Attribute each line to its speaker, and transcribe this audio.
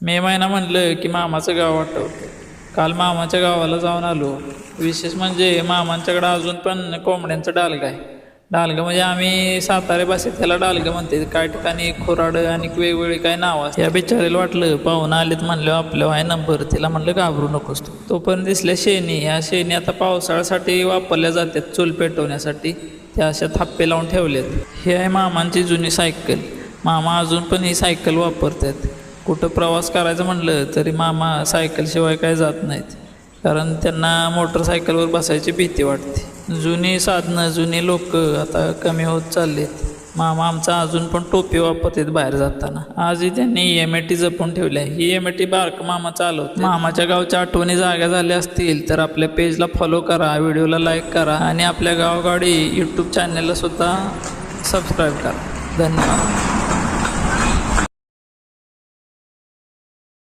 Speaker 1: मे महिना म्हणलं की मामाचं गाव आठवतं. काल मामाच्या गावाला जाऊन आलो. विशेष म्हणजे मामांच्याकडं अजून पण कोंबड्यांचं डालगं आहे. डालगं म्हणजे आम्ही सातारा भाषेत त्याला डालगं म्हणते. काही ठिकाणी खोराडं आणि वेगवेगळी काही नावं असतात. या बिचारीला वाटलं पाहुणं आलेत म्हणलं आपलं आहे नंबर. तिला म्हणलं घाबरू नकोस तू. तोपर्यंत दिसल्या शेणी. ह्या शेणी आता पावसाळ्यासाठी वापरल्या जातात चूल पेटवण्यासाठी. त्या अशा थाप्पे लावून ठेवलेत. ही आहे मामांची जुनी सायकल. मामा अजून पण ही सायकल वापरतात. कुठं प्रवास करायचं म्हणलं तरी मामा सायकलशिवाय काय जात नाहीत. कारण त्यांना मोटरसायकलवर बसायची भीती वाटते. जुनी साधनं जुनी लोक आता कमी होत चाललीत. मामा आमचा अजून पण टोपी वापरतात बाहेर जाताना. आजही त्यांनी EMT जपून ठेवली आहे. ही EMT बारक मामा चालवतात. मामाच्या गावच्या आठवणी जाग्या झाल्या असतील तर आपल्या पेजला फॉलो करा, व्हिडिओला लाईक करा आणि आपल्या गावगाडी यूट्यूब चॅनलला सुद्धा सबस्क्राईब करा. धन्यवाद.